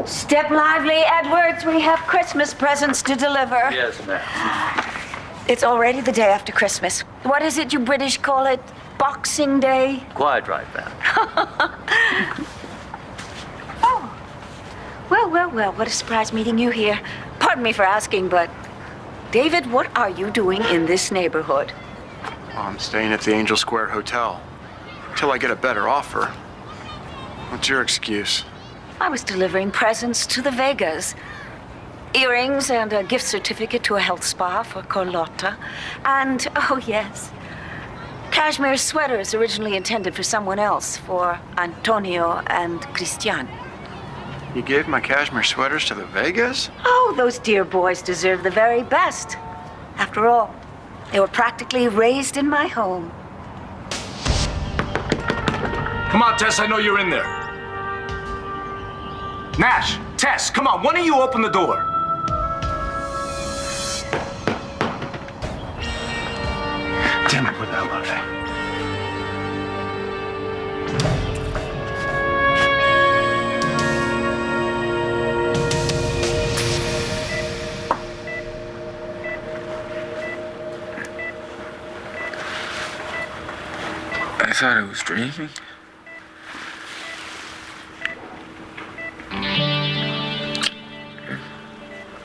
Step lively, Edwards. We have Christmas presents to deliver. Yes, ma'am. It's already the day after Christmas. What is it you British call it? Boxing Day? Quite right, ma'am. Oh. Well, what a surprise meeting you here. Pardon me for asking, but David, what are you doing in this neighborhood? I'm staying at the Angel Square Hotel till I get a better offer. What's your excuse? I was delivering presents to the Vegas. Earrings and a gift certificate to a health spa for Carlotta. And, oh yes, cashmere sweaters originally intended for someone else, for Antonio and Christian. You gave my cashmere sweaters to the Vegas? Oh, those dear boys deserve the very best. After all, they were practically raised in my home. Come on, Tess, I know you're in there. Nash, Tess, come on, one of you open the door. Damn it, where the hell are they? I thought I was dreaming.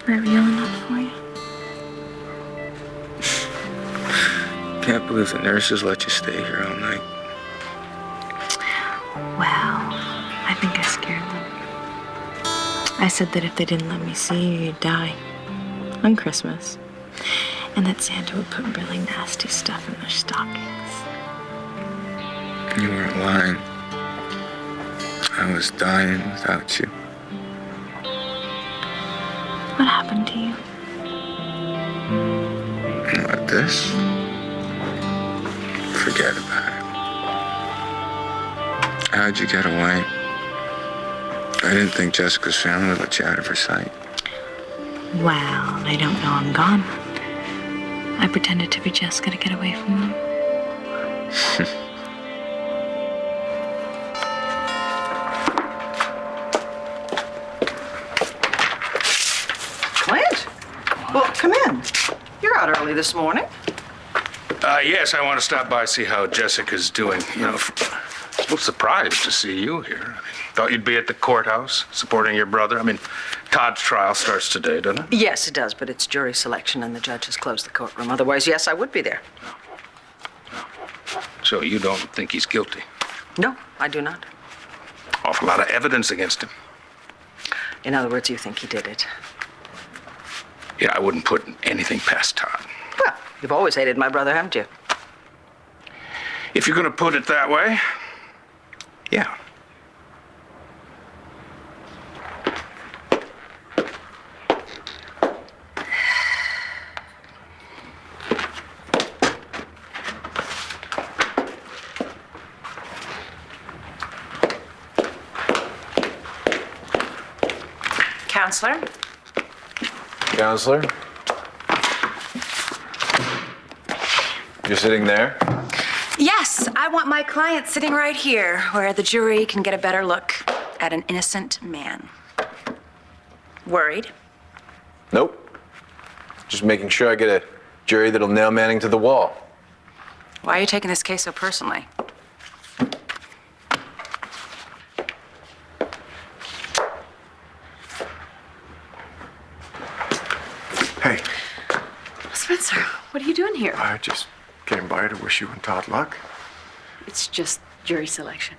Are we yelling up for you? Can't believe the nurses let you stay here all night. Well, I think I scared them. I said that if they didn't let me see you, you'd die. On Christmas. And that Santa would put really nasty stuff in their stockings. You weren't lying. I was dying without you. What happened to you? Like this? Forget about it. How'd you get away? I didn't think Jessica's family would let you out of her sight. Well, they don't know I'm gone. I pretended to be Jessica to get away from them. Clint? Well, come in. You're out early this morning. Yes, I want to stop by, see how Jessica's doing. You know, a little surprised to see you here. Thought you'd be at the courthouse supporting your brother. I mean, Todd's trial starts today, doesn't it? Yes, it does, but it's jury selection and the judge has closed the courtroom. Otherwise, yes, I would be there. So you don't think he's guilty? No, I do not. Awful lot of evidence against him. In other words, you think he did it. Yeah, I wouldn't put anything past Todd. Well, you've always hated my brother, haven't you? If you're going to put it that way, yeah. Counselor? Counselor? You're sitting there? Yes, I want my client sitting right here, where the jury can get a better look at an innocent man. Worried? Nope. Just making sure I get a jury that'll nail Manning to the wall. Why are you taking this case so personally? Hey, Spencer, what are you doing here? I just came by to wish you and Todd luck. It's just jury selection.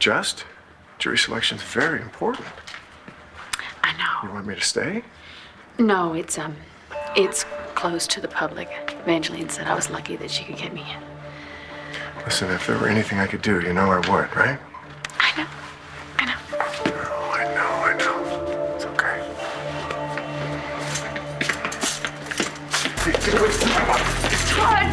Just? Jury selection's very important. I know. You want me to stay? No, it's closed to the public. Evangeline said I was lucky that she could get me in. Listen, if there were anything I could do, you know I would, right? I know. Oh, I know. It's okay. Hey, get away from me. Todd!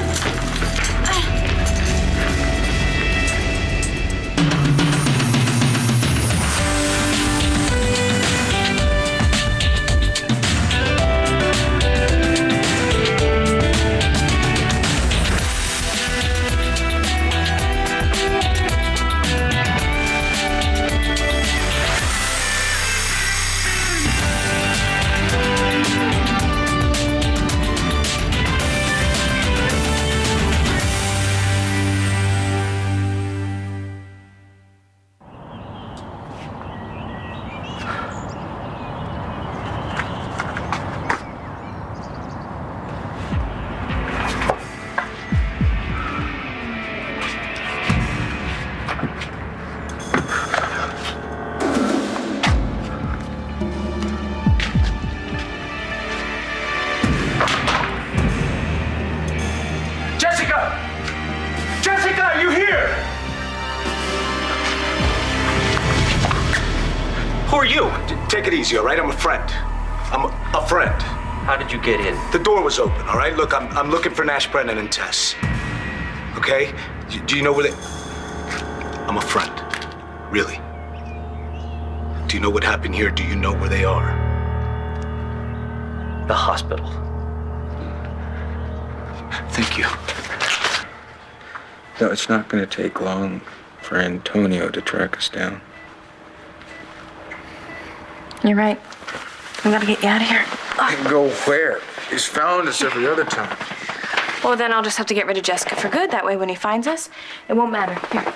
Who are you? Take it easy, all right? I'm a friend. I'm a friend. How did you get in? The door was open, all right? Look, I'm looking for Nash, Brennan, and Tess. Okay? Do you know where they... I'm a friend. Really. Do you know what happened here? Do you know where they are? The hospital. Thank you. No, it's not going to take long for Antonio to track us down. You're right. We gotta get you out of here. And go where? He's found us every other time. Well, then I'll just have to get rid of Jessica for good. That way, when he finds us, it won't matter. Here.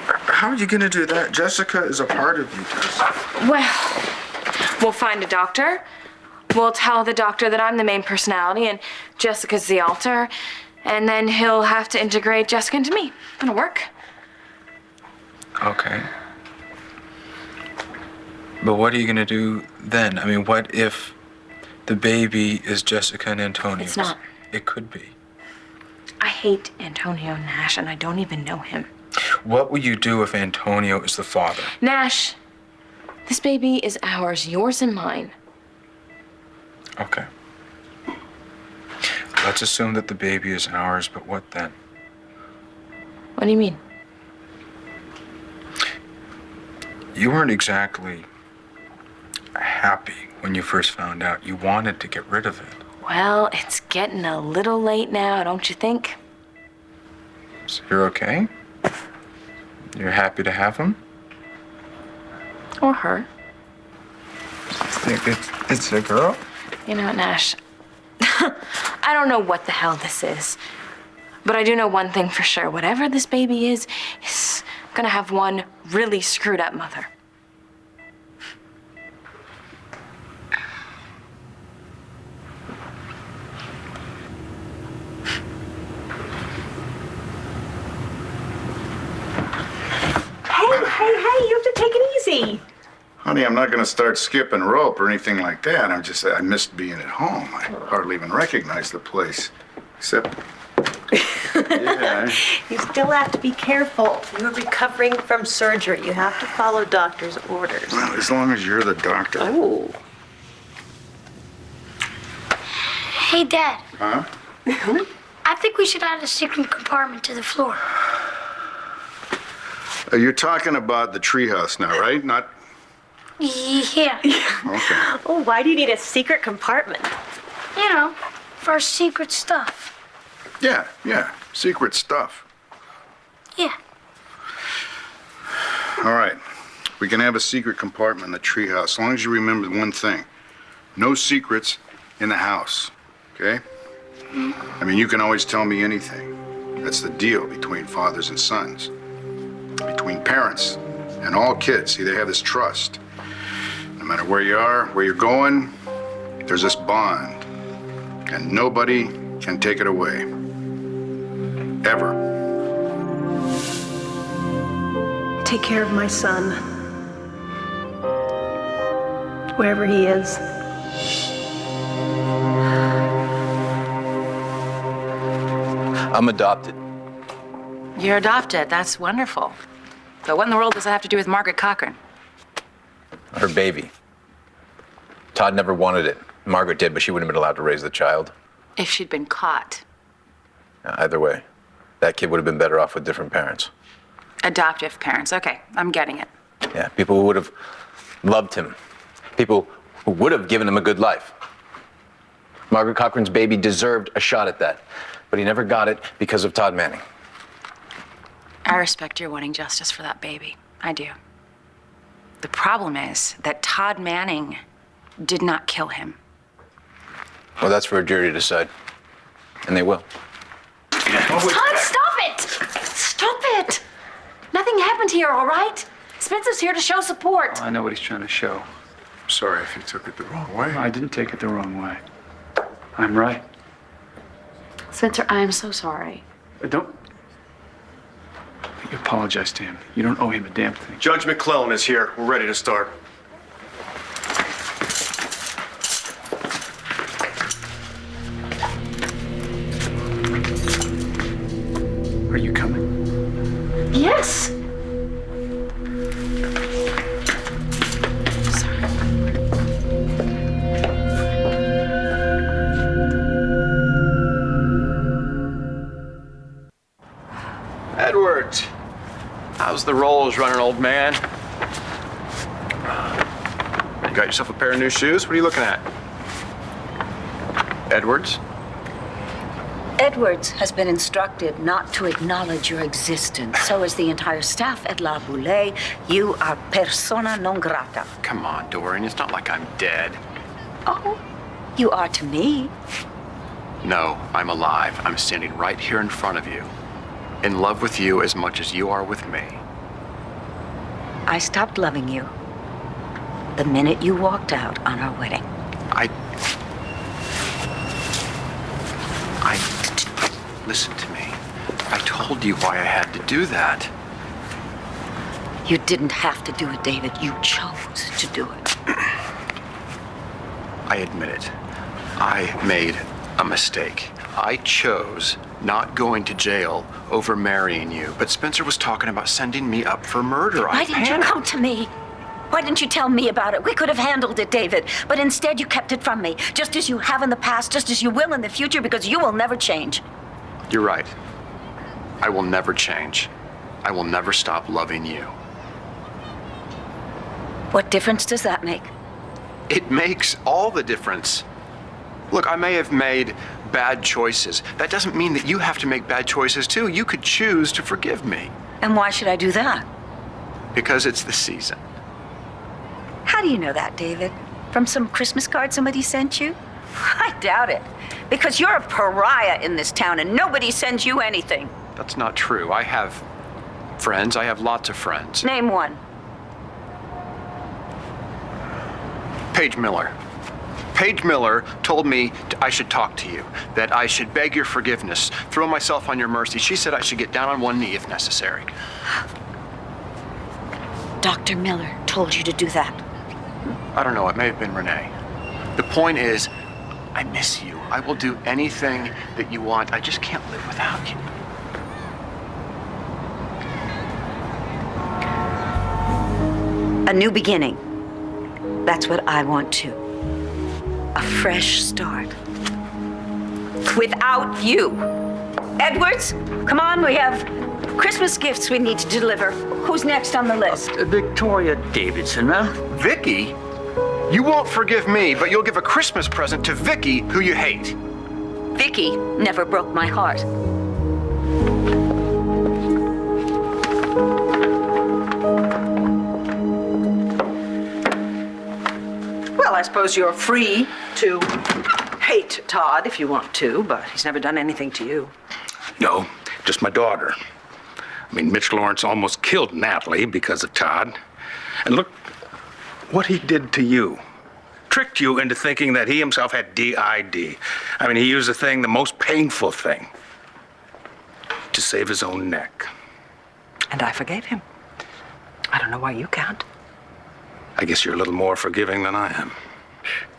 How are you going to do that? Jessica is a part of you, Tess. Well, we'll find a doctor. We'll tell the doctor that I'm the main personality and Jessica's the alter. And then he'll have to integrate Jessica into me. It'll work. Okay. But what are you going to do then? I mean, what if the baby is Jessica and Antonio? It's not. It could be. I hate Antonio Nash, and I don't even know him. What will you do if Antonio is the father? Nash, this baby is ours, yours and mine. Okay. Let's assume that the baby is ours, but what then? What do you mean? You weren't exactly happy when you first found out. You wanted to get rid of it. Well, it's getting a little late now, don't you think? So you're okay? You're happy to have him? Or her. I think it's a girl? You know what, Nash? I don't know what the hell this is. But I do know one thing for sure. Whatever this baby is gonna have one really screwed up mother. Hey, you have to take it easy. Honey, I'm not going to start skipping rope or anything like that. I missed being at home. I hardly even recognize the place. Except, yeah. You still have to be careful. You're recovering from surgery. You have to follow doctor's orders. Well, as long as you're the doctor. Oh. Hey, Dad. Huh? I think we should add a secret compartment to the floor. You're talking about the treehouse now, right? Not... Yeah. Okay. Oh, why do you need a secret compartment? You know, for our secret stuff. Yeah. Secret stuff. Yeah. All right. We can have a secret compartment in the treehouse, as long as you remember one thing. No secrets in the house, okay? I mean, you can always tell me anything. That's the deal between fathers and sons. Between parents and all kids. See, they have this trust. No matter where you are, where you're going, there's this bond. And nobody can take it away. Ever. Take care of my son. Wherever he is. I'm adopted. You're adopted. That's wonderful. But what in the world does that have to do with Margaret Cochran? Her baby. Todd never wanted it. Margaret did, but she wouldn't have been allowed to raise the child. If she'd been caught. Either way, that kid would have been better off with different parents. Adoptive parents. Okay, I'm getting it. Yeah, people who would have loved him. People who would have given him a good life. Margaret Cochran's baby deserved a shot at that, but he never got it because of Todd Manning. I respect your wanting justice for that baby. I do. The problem is that Todd Manning did not kill him. Well, that's for a jury to decide. And they will. Todd, stop it! Stop it! Nothing happened here, all right? Spencer's here to show support. I know what he's trying to show. Sorry if you took it the wrong way. I didn't take it the wrong way. I'm right. Spencer, I am so sorry. Don't... You apologize to him. You don't owe him a damn thing. Judge McClellan is here. We're ready to start. Are you coming? Yes. wheels running, old man. You got yourself a pair of new shoes? What are you looking at? Edwards? Edwards has been instructed not to acknowledge your existence. So is the entire staff at La Boulée. You are persona non grata. Come on, Dorian. It's not like I'm dead. Oh, you are to me. No, I'm alive. I'm standing right here in front of you. In love with you as much as you are with me. I stopped loving you the minute you walked out on our wedding. Listen to me. I told you why I had to do that. You didn't have to do it, David. You chose to do it. I admit it. I made a mistake. I chose not going to jail over marrying you, but Spencer was talking about sending me up for murder. Why didn't you come to me? Why didn't you tell me about it? We could have handled it, David. But instead you kept it from me, just as you have in the past, just as you will in the future, because you will never change. You're right. I will never change. I will never stop loving you. What difference does that make? It makes all the difference. Look, I may have made bad choices. That doesn't mean that you have to make bad choices too. You could choose to forgive me. And why should I do that? Because it's the season. How do you know that, David? From some Christmas card somebody sent you? I doubt it. Because you're a pariah in this town and nobody sends you anything. That's not true. I have friends. I have lots of friends. Name one. Paige Miller. Paige Miller told me I should talk to you, that I should beg your forgiveness, throw myself on your mercy. She said I should get down on one knee if necessary. Dr. Miller told you to do that. I don't know. It may have been Renee. The point is, I miss you. I will do anything that you want. I just can't live without you. A new beginning. That's what I want too. A fresh start. Without you. Edwards, come on, we have Christmas gifts we need to deliver. Who's next on the list? Victoria Davidson, ma'am. Vicky? You won't forgive me, but you'll give a Christmas present to Vicky, who you hate. Vicky never broke my heart. Well, I suppose you're free to hate Todd if you want to, but he's never done anything to you. No, just my daughter. I mean, Mitch Lawrence almost killed Natalie because of Todd. And look what he did to you. Tricked you into thinking that he himself had DID. I mean, he used the most painful thing, to save his own neck. And I forgave him. I don't know why you can't. I guess you're a little more forgiving than I am.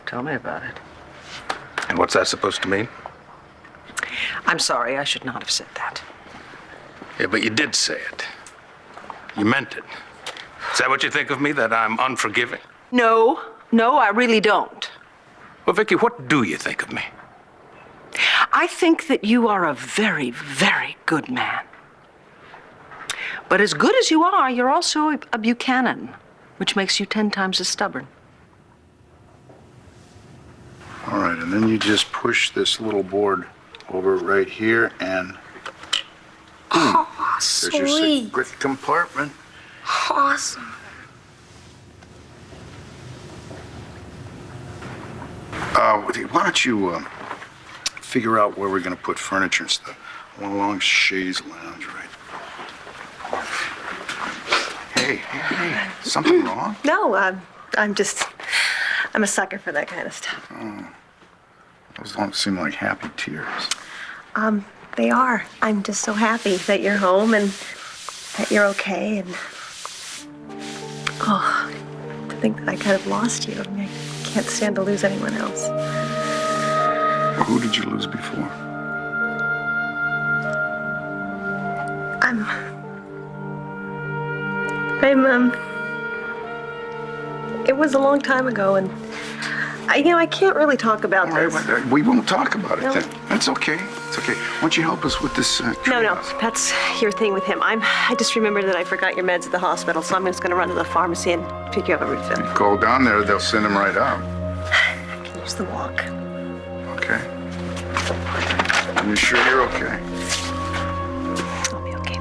Tell me about it. And what's that supposed to mean? I'm sorry, I should not have said that. Yeah, but you did say it. You meant it. Is that what you think of me, that I'm unforgiving? No, I really don't. Well, Vicky, what do you think of me? I think that you are a very, very good man. But as good as you are, you're also a Buchanan, which makes you 10 times as stubborn. All right, and then you just push this little board over right here and boom. Oh, There's your secret compartment. Awesome. Why don't you figure out where we're going to put furniture and stuff? I want a long chaise lounge, right? Hey, something wrong? No, I'm a sucker for that kind of stuff. Oh, those don't seem like happy tears. They are. I'm just so happy that you're home and that you're okay. And oh, to think that I kind of lost you. I mean, I can't stand to lose anyone else. Who did you lose before? It was a long time ago, and I can't really talk about All right, this. well, we won't talk about it No. then. That's okay. It's okay. Why don't you help us with this? No, that's your thing with him. I just remembered that I forgot your meds at the hospital, so I'm just gonna run to the pharmacy and pick you up a refill. You call down there, they'll send them right out. I can use the walk. Okay. Are you sure you're okay? I'll be okay.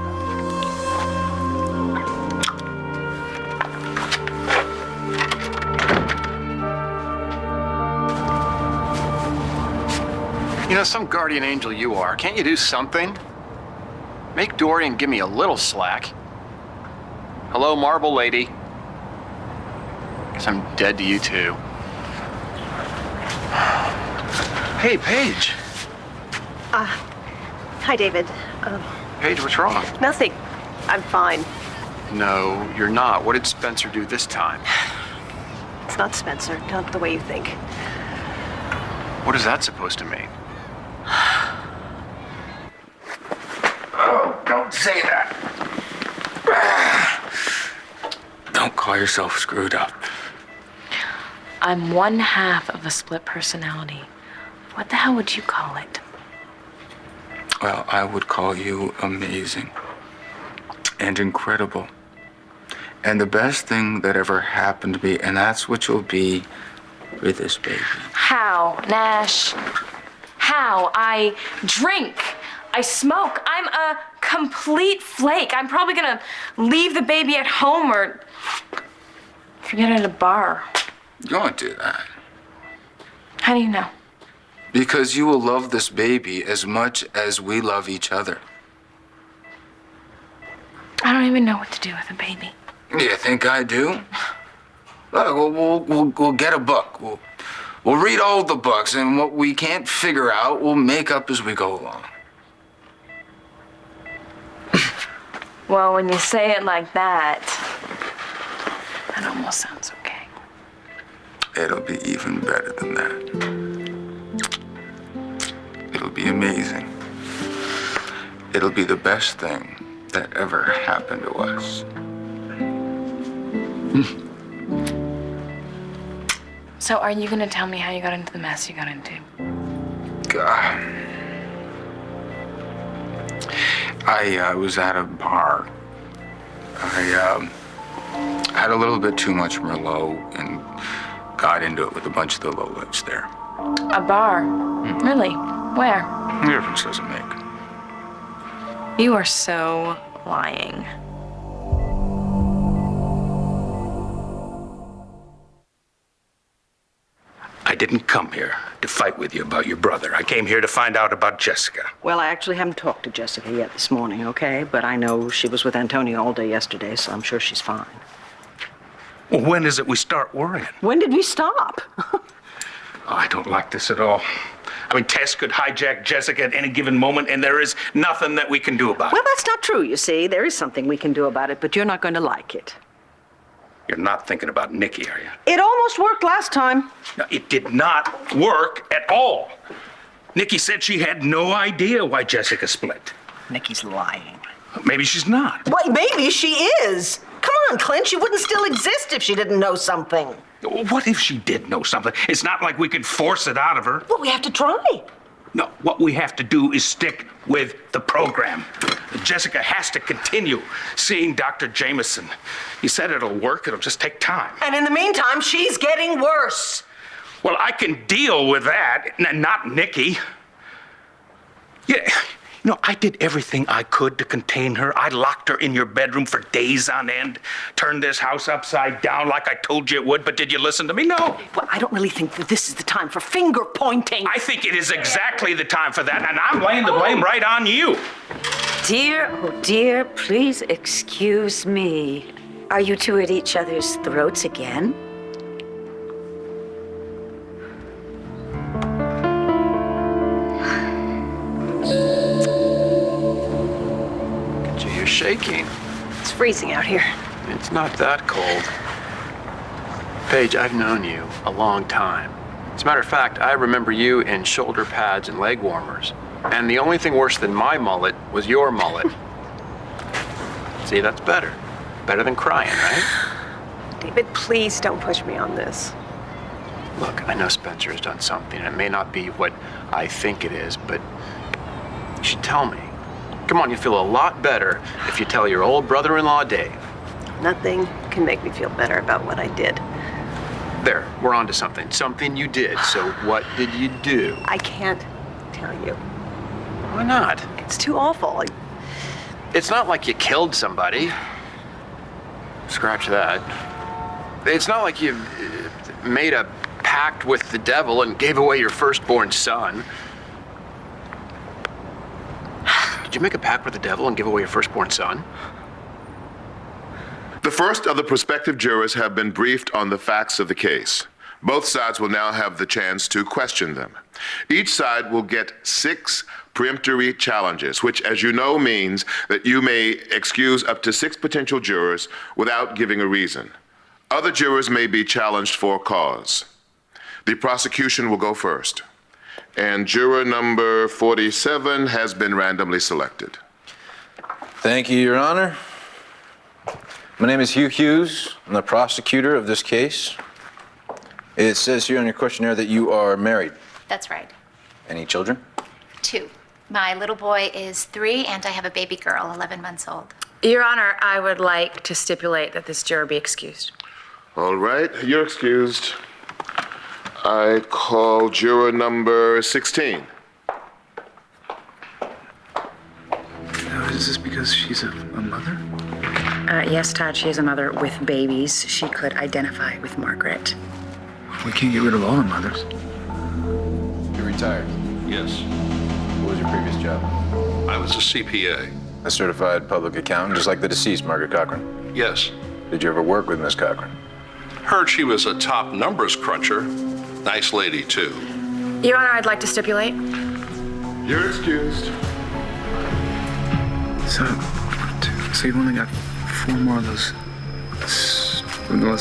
You know, some guardian angel you are. Can't you do something? Make Dorian give me a little slack. Hello, Marble Lady. Guess I'm dead to you too. Hey, Paige. Hi, David. Paige, what's wrong? Nothing. I'm fine. No, you're not. What did Spencer do this time? It's not Spencer, not the way you think. What is that supposed to mean? Oh, don't say that. Don't call yourself screwed up. I'm one half of a split personality. What the hell would you call it? Well, I would call you amazing and incredible. And the best thing that ever happened to me, and that's what you'll be with this baby. How, Nash? How? I drink. I smoke. I'm a complete flake. I'm probably gonna leave the baby at home or forget it at a bar. You won't do that. How do you know? Because you will love this baby as much as we love each other. I don't even know what to do with a baby. You think I do? Look, we'll get a book. We'll read all the books, and what we can't figure out, we'll make up as we go along. Well, when you say it like that, that almost sounds okay. It'll be even better than that. It'll be amazing. It'll be the best thing that ever happened to us. So are you gonna tell me how you got into the mess you got into? God. I was at a bar. I had a little bit too much Merlot and got into it with a bunch of the lowlifes there. A bar? Really? Where? The difference doesn't make. You are so lying. I didn't come here to fight with you about your brother. I came here to find out about Jessica. Well, I actually haven't talked to Jessica yet this morning, okay? But I know she was with Antonio all day yesterday, so I'm sure she's fine. Well, when is it we start worrying? When did we stop? I don't like this at all. I mean, Tess could hijack Jessica at any given moment, and there is nothing that we can do about Well, it. that's not true, you see. There is something we can do about it, but you're not going to like it. You're not thinking about Nikki, are you? It almost worked last time. No, it did not work at all. Nikki said she had no idea why Jessica split. Nikki's lying. Maybe she's not. Well, maybe she is. Come on, Clint. She wouldn't still exist if she didn't know something. What if she did know something? It's not like we could force it out of her. Well, we have to try. No, what we have to do is stick with the program. Jessica has to continue seeing Dr. Jameson. He said it'll work, it'll just take time. And in the meantime, she's getting worse. Well, I can deal with that, not Nikki. Yeah, you know, I did everything I could to contain her. I locked her in your bedroom for days on end, turned this house upside down like I told you it would, but did you listen to me? No. Well, I don't really think that this is the time for finger pointing. I think it is exactly the time for that, and I'm laying the blame right on you. Dear, oh dear, please excuse me. Are you two at each other's throats again? You're shaking. It's freezing out here. It's not that cold. Paige, I've known you a long time. As a matter of fact, I remember you in shoulder pads and leg warmers. And the only thing worse than my mullet was your mullet. See, that's better. Better than crying, right? David, please don't push me on this. Look, I know Spencer has done something, and it may not be what I think it is, but you should tell me. Come on, you feel a lot better if you tell your old brother-in-law, Dave. Nothing can make me feel better about what I did. There, we're on to something. Something you did. So what did you do? I can't tell you. Why not? It's too awful. It's not like you killed somebody. Scratch that. It's not like you made a pact with the devil and gave away your firstborn son. Did you make a pact with the devil and give away your firstborn son? The first of the prospective jurors have been briefed on the facts of the case. Both sides will now have the chance to question them. Each side will get 6 peremptory challenges, which, as you know, means that you may excuse up to 6 potential jurors without giving a reason. Other jurors may be challenged for cause. The prosecution will go first. And juror number 47 has been randomly selected. Thank you, Your Honor. My name is Hugh Hughes. I'm the prosecutor of this case. It says here on your questionnaire that you are married. That's right. Any children? 2. My little boy is 3, and I have a baby girl, 11 months old. Your Honor, I would like to stipulate that this juror be excused. All right, you're excused. I call juror number 16. Now, is this because she's a mother? Yes, Todd, she is a mother with babies. She could identify with Margaret. We can't get rid of all the mothers. You're retired. Yes. What was your previous job? I was a CPA. A certified public accountant, just like the deceased, Margaret Cochran. Yes. Did you ever work with Miss Cochran? Heard she was a top numbers cruncher. Nice lady, too. Your Honor, I'd like to stipulate. You're excused. So you've only got 4 more of those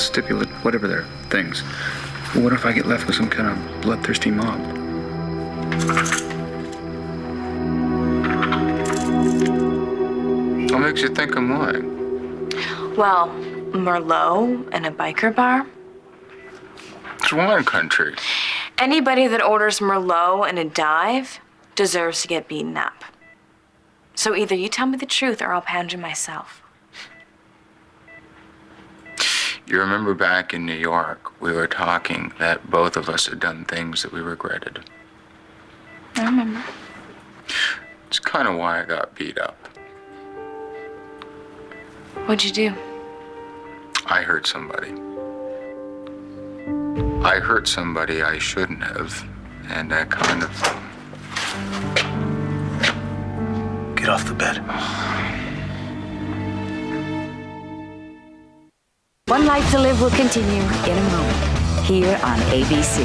stipulate, whatever they're things. What if I get left with some kind of bloodthirsty mob? What makes you think I'm lying? Well, Merlot and a biker bar? It's wine country. Anybody that orders Merlot and a dive deserves to get beaten up. So either you tell me the truth or I'll pound you myself. You remember back in New York, we were talking that both of us had done things that we regretted. I remember. It's kind of why I got beat up. What'd you do? I hurt somebody. I hurt somebody I shouldn't have, and I kind of... Get off the bed. One Life to Live will continue in a moment here on ABC.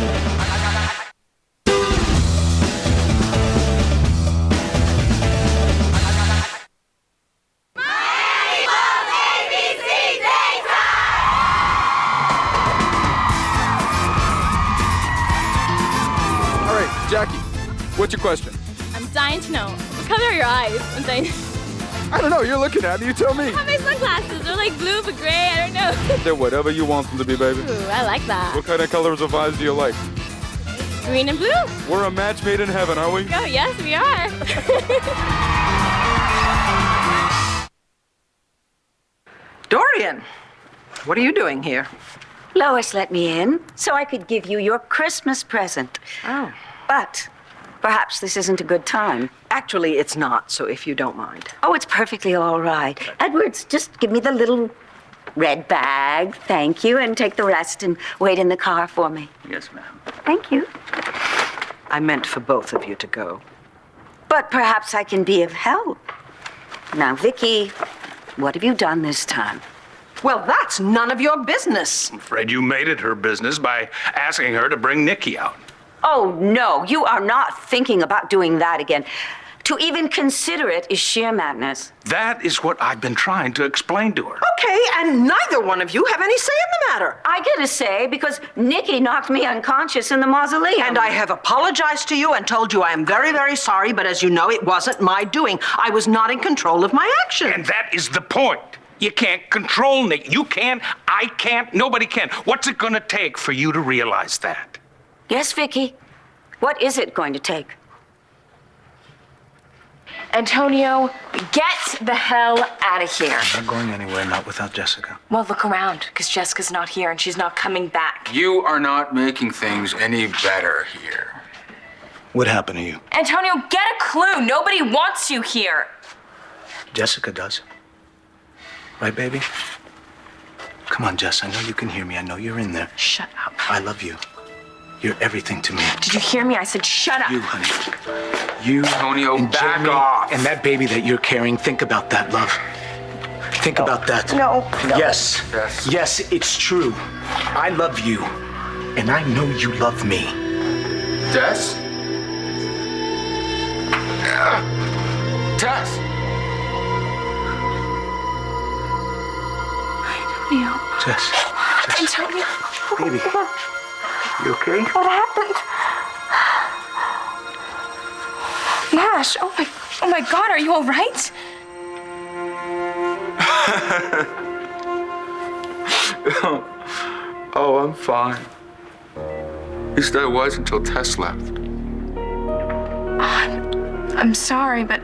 All right, Jackie, what's your question? I'm dying to know. What color are your eyes? I'm dying. I don't know. You're looking at me. You tell me. I have my sunglasses. They're like blue but gray. I don't know. They're whatever you want them to be, baby. Ooh, I like that. What kind of colors of eyes do you like? Green and blue. We're a match made in heaven, are we? Oh, yes, we are. Dorian, what are you doing here? Lois let me in so I could give you your Christmas present. Oh. But perhaps this isn't a good time. Actually, it's not, so if you don't mind. Oh, it's perfectly all right. Edwards, just give me the little red bag, thank you, and take the rest and wait in the car for me. Yes, ma'am. Thank you. I meant for both of you to go. But perhaps I can be of help. Now, Vicky, what have you done this time? Well, that's none of your business. I'm afraid you made it her business by asking her to bring Nikki out. Oh, no, you are not thinking about doing that again. To even consider it is sheer madness. That is what I've been trying to explain to her. Okay, and neither one of you have any say in the matter. I get a say because Nikki knocked me unconscious in the mausoleum. And I have apologized to you and told you I am very, very sorry, but as you know, it wasn't my doing. I was not in control of my actions. And that is the point. You can't control Nikki. You can't, I can't, nobody can. What's it gonna take for you to realize that? Yes, Vicky. What is it going to take? Antonio, get the hell out of here. I'm not going anywhere, not without Jessica. Well, look around, because Jessica's not here and she's not coming back. You are not making things any better here. What happened to you? Antonio, get a clue. Nobody wants you here. Jessica does. Right, baby? Come on, Jess. I know you can hear me. I know you're in there. Shut up. I love you. You're everything to me. Did you hear me? I said shut up. You, honey. You, Antonio, and back Jamie, off. and that baby that you're carrying. Think about that, love. Think about that. No. Yes. Yes. Yes, it's true. I love you, and I know you love me. Tess? Tess? Antonio. Jess. Antonio. Baby. You okay? What happened? Nash, oh my God, are you all right? Oh, I'm fine. At least I was until Tess left. I'm sorry, but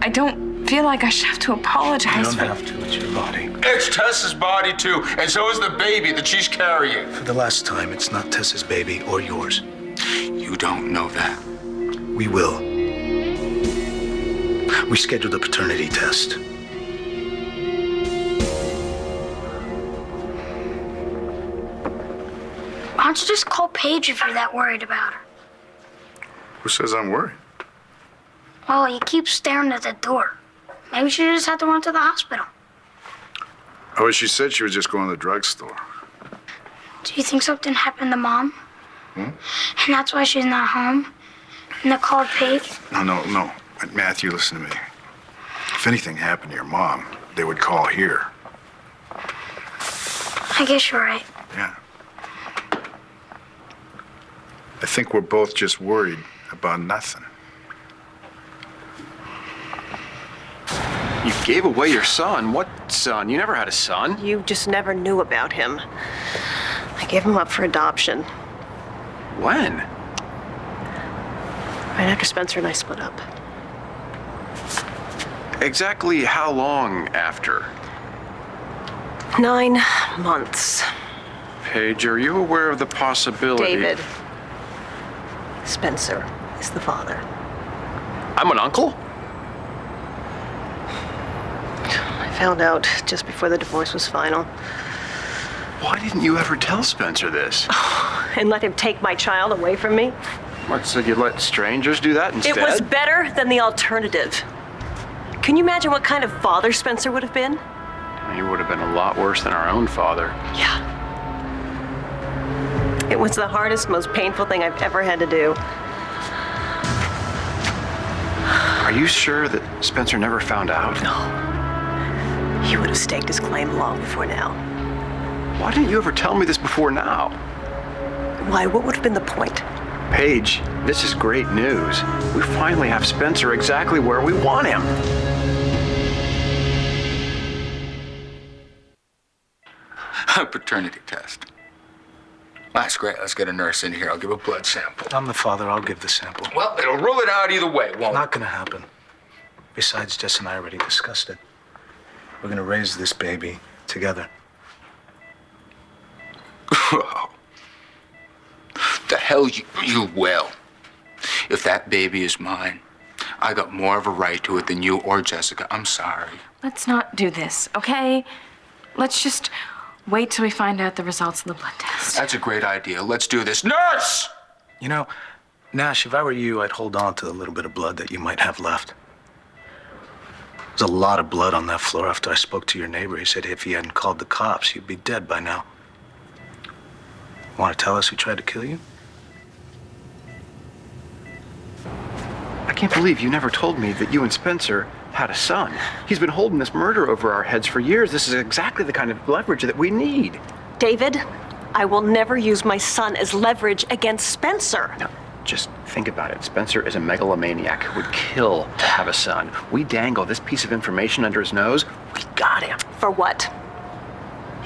I don't feel like I should have to apologize. You don't have to. It's your body. It's Tess's body, too, and so is the baby that she's carrying. For the last time, it's not Tess's baby or yours. You don't know that. We will. We scheduled a paternity test. Why don't you just call Paige if you're that worried about her? Who says I'm worried? Well, you keep staring at the door. Maybe she just had to run to the hospital. Oh, she said she was just going to the drugstore. Do you think something happened to Mom? And that's why she's not home? And they called Paige? No. Matthew, listen to me. If anything happened to your mom, they would call here. I guess you're right. Yeah. I think we're both just worried about nothing. You gave away your son. What son? You never had a son. You just never knew about him. I gave him up for adoption. When? Right after Spencer and I split up. Exactly how long after? 9 months. Paige, are you aware of the possibility? David. Spencer is the father. I'm an uncle? I found out just before the divorce was final. Why didn't you ever tell Spencer this? And let him take my child away from me? What, so you'd let strangers do that instead? It was better than the alternative. Can you imagine what kind of father Spencer would have been? He would have been a lot worse than our own father. Yeah. It was the hardest, most painful thing I've ever had to do. Are you sure that Spencer never found out? No. He would have staked his claim long before now. Why didn't you ever tell me this before now? Why? What would have been the point? Paige, this is great news. We finally have Spencer exactly where we want him. A paternity test. That's great. Let's get a nurse in here. I'll give a blood sample. I'm the father. I'll give the sample. Well, it'll rule it out either way, won't Not gonna happen. Besides, Jess and I already discussed it. We're gonna raise this baby together. The hell you will. If that baby is mine, I got more of a right to it than you or Jessica. I'm sorry. Let's not do this, okay? Let's just wait till we find out the results of the blood test. That's a great idea. Let's do this. Nurse! You know, Nash, if I were you, I'd hold on to the little bit of blood that you might have left. There's a lot of blood on that floor after I spoke to your neighbor. He said if he hadn't called the cops, you'd be dead by now. Want to tell us who tried to kill you? I can't believe you never told me that you and Spencer had a son. He's been holding this murder over our heads for years. This is exactly the kind of leverage that we need. David, I will never use my son as leverage against Spencer. Now, just think about it. Spencer is a megalomaniac who would kill to have a son. We dangle this piece of information under his nose, we got him. For what?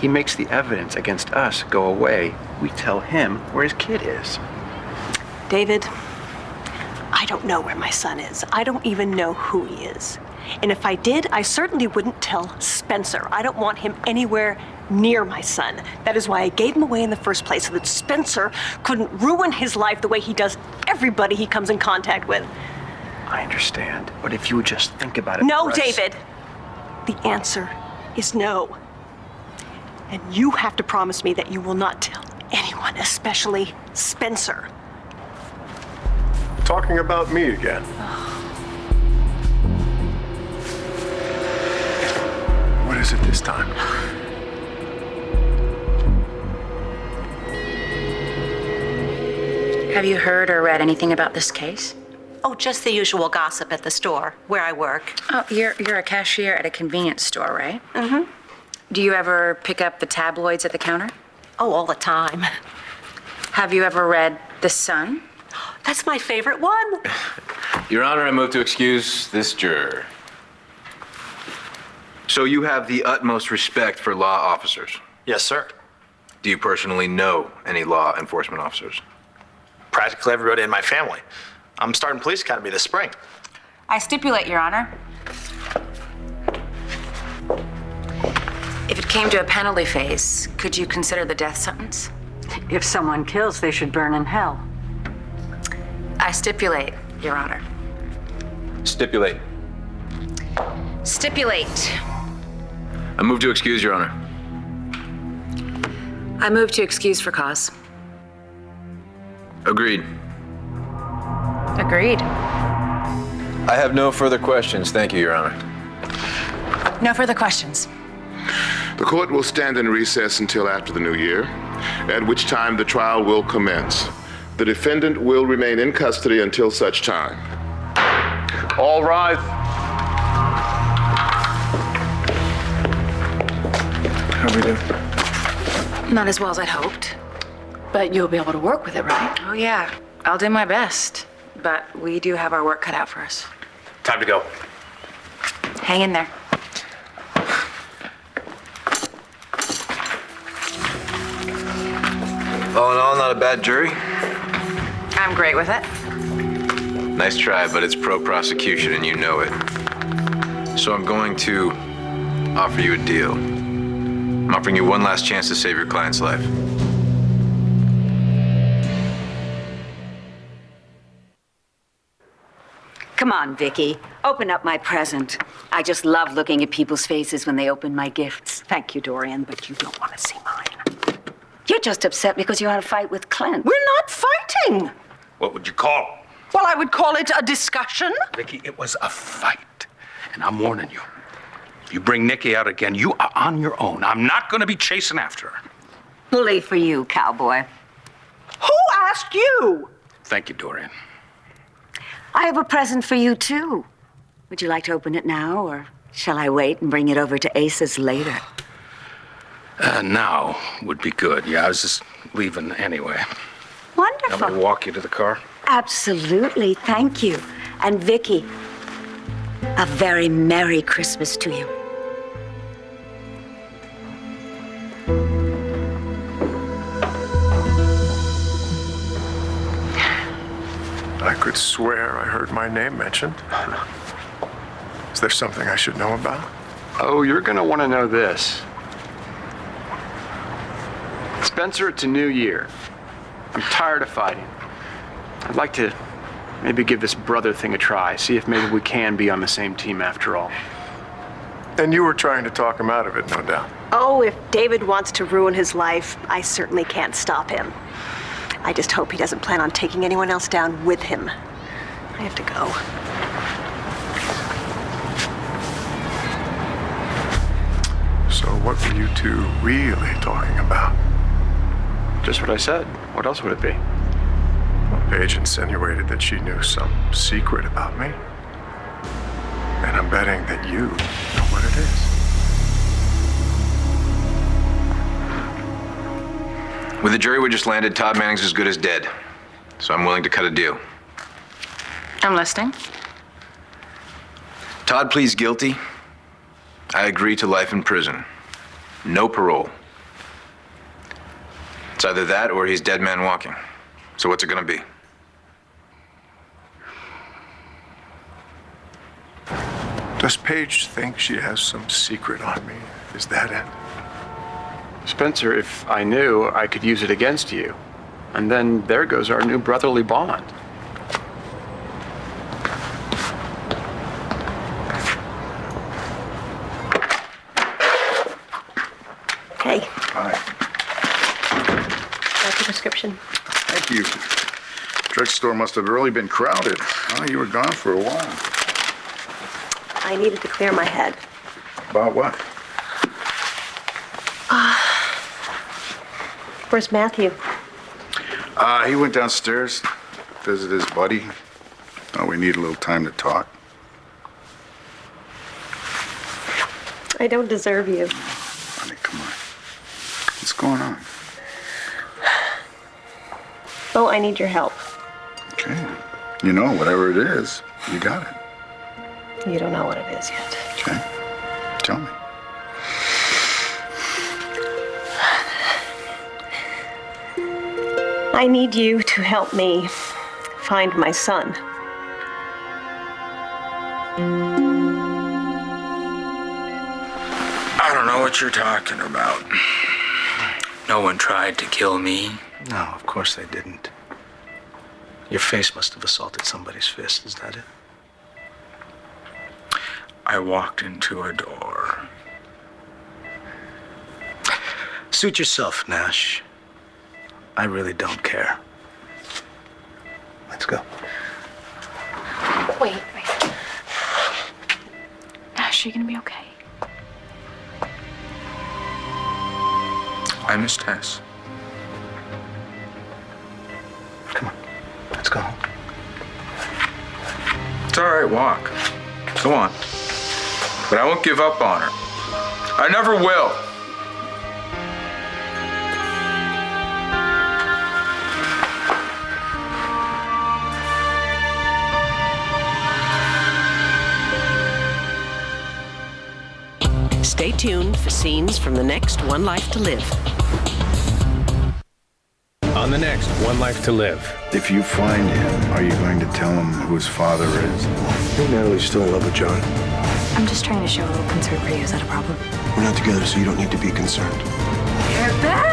He makes the evidence against us go away. We tell him where his kid is. David, I don't know where my son is. I don't even know who he is. And if I did, I certainly wouldn't tell Spencer. I don't want him anywhere near my son. That is why I gave him away in the first place, so that Spencer couldn't ruin his life the way he does everybody he comes in contact with. I understand, but if you would just think about it. No, for us- David. The answer is no. And you have to promise me that you will not tell anyone, especially Spencer. Talking about me again. What is it this time? Have you heard or read anything about this case? Oh, just the usual gossip at the store where I work. Oh, you're a cashier at a convenience store, right? Mm-hmm. Do you ever pick up the tabloids at the counter? Oh, all the time. Have you ever read The Sun? That's my favorite one. Your Honor, I move to excuse this juror. So you have the utmost respect for law officers? Yes, sir. Do you personally know any law enforcement officers? Practically everybody in my family. I'm starting police academy this spring. I stipulate, Your Honor. If it came to a penalty phase, could you consider the death sentence? If someone kills, they should burn in hell. I stipulate, Your Honor. Stipulate. Stipulate. I move to excuse, Your Honor. I move to excuse for cause. Agreed. Agreed. I have no further questions. Thank you, Your Honor. No further questions. The court will stand in recess until after the new year, at which time the trial will commence. The defendant will remain in custody until such time. All rise. How we do? Not as well as I'd hoped. But you'll be able to work with it, right? Oh, yeah. I'll do my best. But we do have our work cut out for us. Time to go. Hang in there. All in all, not a bad jury. I'm great with it. Nice try, but it's pro-prosecution and you know it. So I'm going to offer you a deal. I'm offering you one last chance to save your client's life. Come on, Vicky. Open up my present. I just love looking at people's faces when they open my gifts. Thank you, Dorian, but you don't want to see mine. You're just upset because you had a fight with Clint. We're not fighting. What would you call it? Well, I would call it a discussion. Vicky, it was a fight. And I'm warning you. If you bring Nikki out again, you are on your own. I'm not going to be chasing after her. Bully for you, cowboy. Who asked you? Thank you, Dorian. I have a present for you, too. Would you like to open it now, or shall I wait and bring it over to Ace's later? Now would be good. Yeah, I was just leaving anyway. Wonderful. Want me to walk you to the car? Absolutely, thank you. And Vicky, a very Merry Christmas to you. I could swear I heard my name mentioned. Is there something I should know about? Oh, you're gonna want to know this. Spencer, it's a new year. I'm tired of fighting. I'd like to maybe give this brother thing a try, see if maybe we can be on the same team after all. And you were trying to talk him out of it, no doubt. Oh, if David wants to ruin his life, I certainly can't stop him. I just hope he doesn't plan on taking anyone else down with him. I have to go. So what were you two really talking about? Just what I said. What else would it be? Paige insinuated that she knew some secret about me. And I'm betting that you know what it is. With the jury we just landed, Todd Manning's as good as dead. So I'm willing to cut a deal. I'm listening. Todd pleads guilty. I agree to life in prison. No parole. It's either that or he's dead man walking. So what's it gonna be? Does Paige think she has some secret on me? Is that it? Spencer, if I knew, I could use it against you. And then there goes our new brotherly bond. Hey, Hi. that's a prescription. Thank you. Drugstore must have really been crowded. Oh, you were gone for a while. I needed to clear my head. About what? Where's Matthew? He went downstairs, visit his buddy. Oh, we need a little time to talk. I don't deserve you. Honey, come on. What's going on? Oh, I need your help. Okay. You know, whatever it is, you got it. You don't know what it is yet. Okay. Tell me. I need you to help me find my son. I don't know what you're talking about. No one tried to kill me. No, of course they didn't. Your face must have assaulted somebody's fist, is that it? I walked into a door. Suit yourself, Nash. I really don't care. Let's go. Wait. Nash, are you gonna be okay? I miss Tess. Come on, let's go home. It's all right, walk. Go on. But I won't give up on her. I never will. Stay tuned for scenes from the next One Life to Live. On the next One Life to Live. If you find him, are you going to tell him who his father is? I think Natalie's still in love with John. I'm just trying to show a little concern for you. Is that a problem? We're not together, so you don't need to be concerned. You're back!